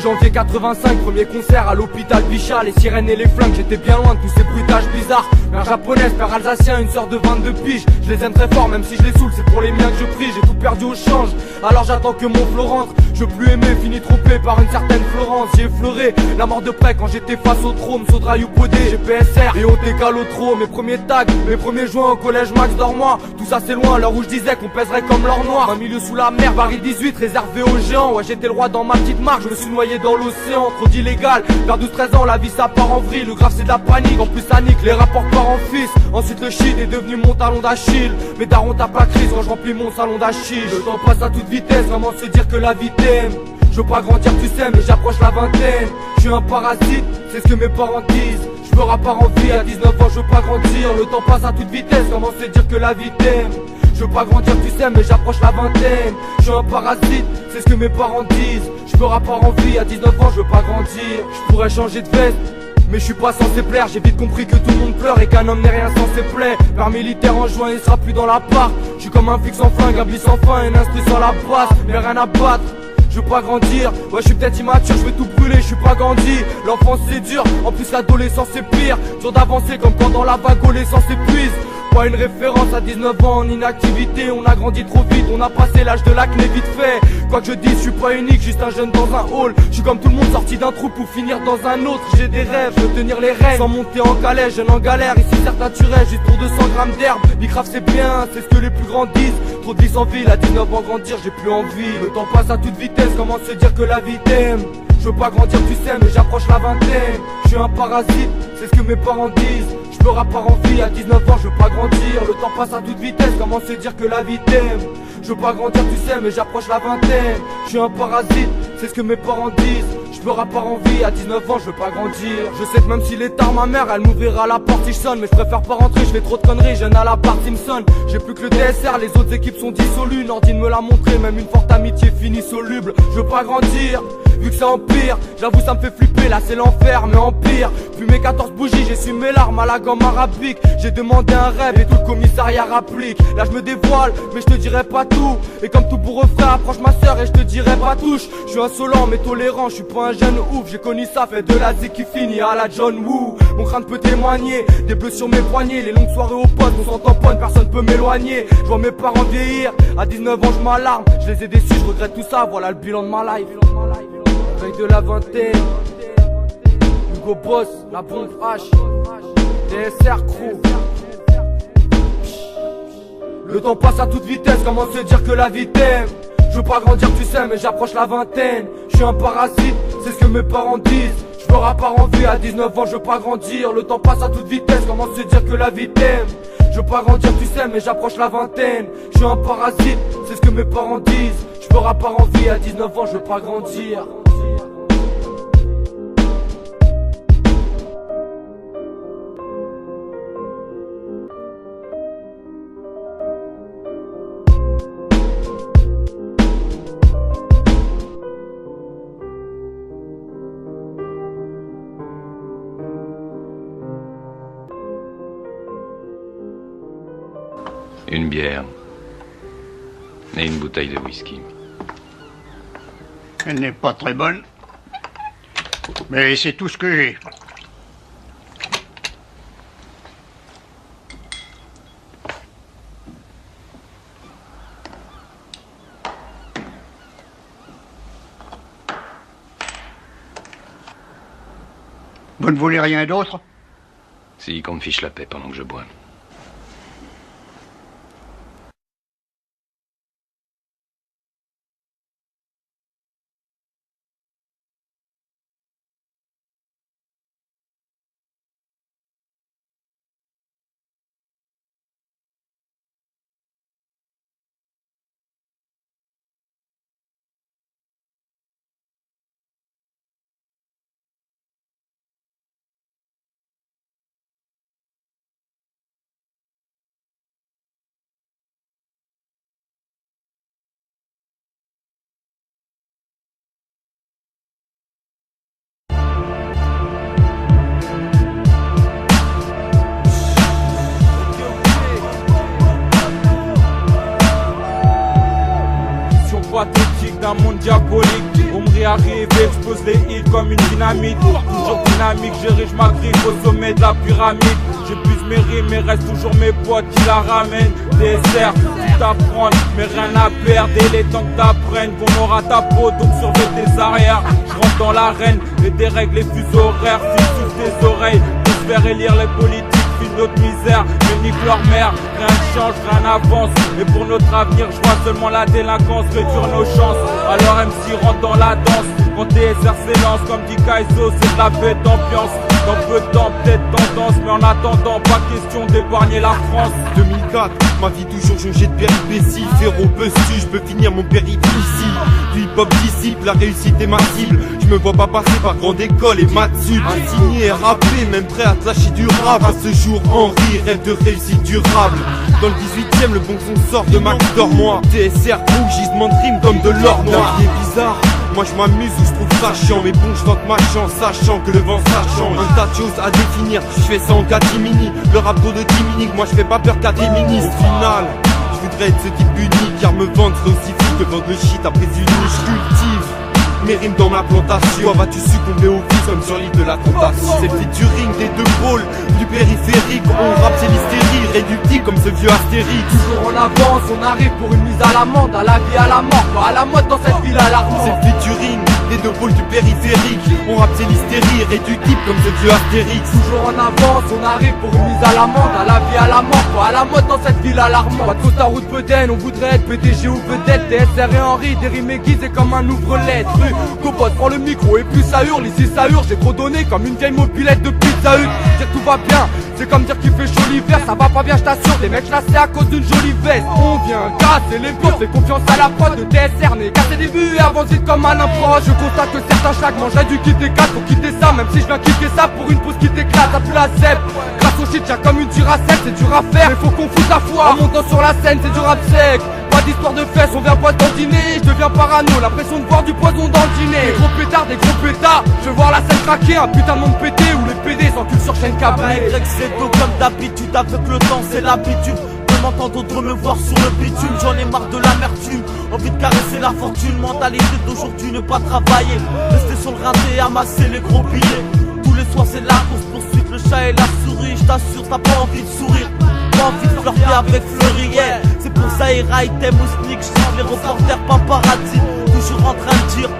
janvier 85, premier concert à l'hôpital Bichat. Les sirènes et les flingues, j'étais bien loin de tous ces bruitages bizarres. Mère japonaise, père alsacien, une sœur de 22 piges. Je les aime très fort, même si je les saoule, c'est pour les miens que je prie. J'ai tout perdu au change, alors j'attends que mon flot rentre. Je veux plus aimer, fini trompé par une certaine Florence. J'ai effleuré la mort de près quand j'étais face au trône. Saudrail ou Podé, GPSR et OTK l'Otro. Mes premiers tags, mes premiers joints au collège Max Dormois. Tout ça c'est loin, l'heure où je disais qu'on pèserait comme l'or noir. Un milieu sous la mer, Paris 18, réservé aux géants. Ouais, j'étais le roi dans ma petite marque, je me suis noyé dans l'océan. Trop d'illégal, vers 12-13 ans, la vie ça part en vrille. Le grave c'est de la panique, en plus ça nique, les rapports parents en fils. Ensuite le shit est devenu mon talon d'Achille. Mais daron t'as pas crise quand je remplis mon salon d'Achille. Le temps passe à toute vitesse, vraiment se dire que la vie t'aime. Je veux pas grandir tu sais mais j'approche la vingtaine. Je suis un parasite, c'est ce que mes parents disent. Je me rappare en vie, à 19 ans je veux pas grandir. Le temps passe à toute vitesse, comment se dire que la vie t'aime. Je veux pas grandir tu sais mais j'approche la vingtaine. Je suis un parasite, c'est ce que mes parents disent. Je me rappare en vie, à 19 ans je veux pas grandir. Je pourrais changer de veste mais je suis pas censé plaire, j'ai vite compris que tout le monde pleure et qu'un homme n'est rien sans ses plaies. Père militaire en juin, il sera plus dans la part. Je suis comme un flic sans flingue, un bis sans fin, un instru sans la basse, mais rien à battre. Je veux pas grandir, ouais je suis peut-être immature, je vais tout brûler, je suis pas grandi. L'enfance c'est dur, en plus l'adolescence c'est pire. Dur d'avancer comme quand dans la vague l'essence s'épuise. Pas une référence à 19 ans en inactivité. On a grandi trop vite, on a passé l'âge de l'acné vite fait. Quoi que je dise, je suis pas unique, juste un jeune dans un hall. Je suis comme tout le monde sorti d'un trou pour finir dans un autre. J'ai des rêves, je veux tenir les rênes sans monter en calèche, jeune en galère. Ici certains tueraient juste pour 200 grammes d'herbe. Bicraft c'est bien, c'est ce que les plus grands disent. Trop de vies en ville, à 19 ans grandir j'ai plus envie. Le temps passe à toute vitesse, comment se dire que la vie t'aime. Je veux pas grandir tu sais mais j'approche la vingtaine. Je suis un parasite, c'est ce que mes parents disent. Je me rappare en vie, à 19 ans je veux pas grandir. Le temps passe à toute vitesse, comment se dire que la vie t'aime. Je veux pas grandir tu sais mais j'approche la vingtaine. Je suis un parasite, c'est ce que mes parents disent. Je me rappare en vie, à 19 ans je veux pas grandir. Je sais que même s'il est tard ma mère elle m'ouvrira la porte si je sonne. Mais je préfère pas rentrer, je fais trop de conneries, jeune à la Bart Simpson. J'ai plus que le DSR, les autres équipes sont dissolues. Nordine me l'a montré, même une forte amitié finit soluble. Je veux pas grandir, vu que ça empire. J'avoue ça me fait flipper, là c'est l'enfer mais en pire. Puis mes 14 bougies, j'ai su mes larmes à la gomme arabique. J'ai demandé un rêve et tout le commissariat rapplique. Là je me dévoile, mais je te dirai pas tout. Et comme tout beau refrain, approche ma soeur et je te dirai pas touche. Je suis insolent mais tolérant, je suis pas un jeune ouf. J'ai connu ça, fait de la zik qui finit à la John Woo. Mon crâne peut témoigner, des bleus sur mes poignets. Les longues soirées au poste, on s'en tamponne, personne peut m'éloigner. Je vois mes parents vieillir, à 19 ans je m'alarme. Je les ai déçus, je regrette tout ça, voilà le bilan de ma life. Veille de la vingtaine, Hugo Boss, la bombe H, DSR Crew. Le temps passe à toute vitesse, comment se dire que la vie t'aime. Je veux pas grandir tu sais mais j'approche la vingtaine. Je suis un parasite, c'est ce que mes parents disent. Je me rappare en vie, à 19 ans je veux pas grandir. Le temps passe à toute vitesse, comment se dire que la vie t'aime. Je veux pas grandir tu sais mais j'approche la vingtaine. Je suis un parasite, c'est ce que mes parents disent. Je me rappare en vie, à 19 ans je veux pas grandir. Une bière et une bouteille de whisky. Elle n'est pas très bonne, mais c'est tout ce que j'ai. Vous ne voulez rien d'autre? Si, qu'on me fiche la paix pendant que je bois. d'un monde diabolique. On me réarrive, expose les hits comme une dynamite. Toujours dynamique, j'érige ma griffe au sommet de la pyramide. J'épuise mes rimes, mais reste toujours mes potes qui la ramènent. DSR, tout apprendre, mais rien à perdre. Et les temps que t'apprennes, qu'on aura ta peau, donc surveille tes arrières. J'rentre dans l'arène, et dérègle les fuseaux horaires. Fixe tes oreilles, pour se faire élire les politiques. Une autre misère, je nique leur mère. Rien ne change, rien n'avance. Et pour notre avenir, je vois seulement la délinquance réduire nos chances. Alors MC rentre dans la danse. Quand TSR s'élance, comme dit Kaizo, c'est de la bête d'ambiance. Dans peu de temps, peut-être tendance, mais en attendant, pas question d'épargner la France. 2004, ma vie toujours changée de péripéties. Féro buzz-tu, je peux finir mon périple ici. Du hip-hop disciple, la réussite est ma cible. Je me vois pas passer par grande école et maths sup. Insigné et rappé, même prêt à te lâcher du rap. À ce jour, Henri rêve de réussite durable. Dans le 18ème, le bon son sort de Max Dormois. TSR trouve gisement de rime comme de l'or noir. La vie est bizarre, moi je m'amuse ou je trouve ça chiant. Mais bon, je tente ma chance, sachant que le vent ça change. Un tas de choses à définir, je fais ça en catimini. Le rap trop de Timinique, moi je fais pas peur qu'à des ministres. Au final, je voudrais être ce type unique, car me vendre serait aussi fou que vendre le shit après une niche. Cultive mes rimes dans ma plantation. Toi vas-tu succomber au vice comme sur l'île de la tentation. C'est le featuring des deux pôles du périphérique. On rappe c'est l'hystérie, réductible comme ce vieux Astérix. Toujours en avance, on arrive pour une mise à l'amende. À la vie, à la mort, pas à la mode dans cette ville alarmante. C'est le featuring des deux pôles du périphérique. On rappe c'est l'hystérie, réductible comme ce vieux Astérix. Toujours en avance, on arrive pour une mise à l'amende. À la vie, à la mort, pas à la mode dans cette ville alarmante. Pas de faute à route Bedaine, on voudrait être PDG ou vedette. TSR et Henri, des rimes aiguisées comme un ouvre-lettre. Copote prend le micro et puis ça hurle, ici ça hurle. J'ai trop donné comme une vieille mobilette de Pizza Hut. Dire tout va bien, c'est comme dire qu'il fait chaud l'hiver. Ça va pas bien, je t'assure, des mecs chassés à cause d'une jolie veste. On vient casser les pions, fais confiance à la prod de TSR. N'est qu'à ses débuts et avance vite comme un impro. Je constate que certains chaque mangeraient du quitter 4 pour quitter ça. Même si je viens kicker ça pour une pause qui t'éclate, ça pue la zèbre. Grâce au shit, y'a comme une duracelle, c'est dur à faire. Mais faut qu'on foute la foi, en montant sur la scène, c'est du rap sec. Pas d'histoire de fesses, on vient pas dans le dîner. Je deviens parano, l'impression de boire du poison dans le dîner. Des gros pétards, des gros pétards. Je veux voir la scène craquer, un putain de monde pété. Où les PD s'enculent sur chaîne câblée. C'est tôt comme d'habitude, avec le temps c'est l'habitude. De m'entendre d'autres me voir sur le bitume. J'en ai marre de l'amertume, envie de caresser la fortune. Mentalité d'aujourd'hui, ne pas travailler. Rester sur le rinté et amasser les gros billets. Tous les soirs c'est la course poursuite, le chat et la souris. Je t'assure, t'as pas envie de sourire, pas envie de flirter avec Fleurier. C'est pour ça Item ou Sneak, je les reporters paparazzi. Toujours en train de dire,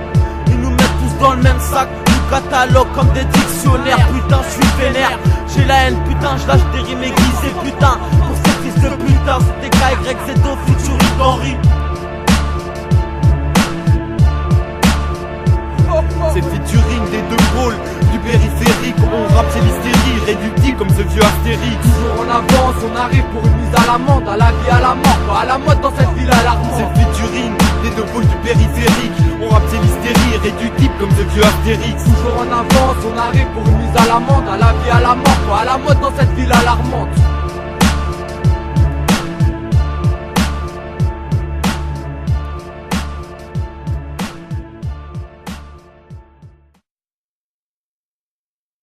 ils nous mettent tous dans le même sac. Nous catalogue comme des dictionnaires. Putain, je suis vénère, j'ai la haine, putain, je lâche des rimes aiguisées. Putain, pour ces fils de putain, c'était KYZ featuring Henri. C'est le featuring des deux pôles du périphérique. On rappe c'est l'hystérie, réductible comme ce vieux Astérix. Toujours en avance, on arrive pour une mise à l'amende. À la vie, à la mort, pas à la mode dans cette ville alarmante. C'est le featuring des deux pôles du périphérique. On rappe c'est l'hystérie, réductible comme ce vieux Astérix. Toujours en avance, on arrive pour une mise à l'amende. À la vie, à la mort, pas à la mode dans cette ville alarmante.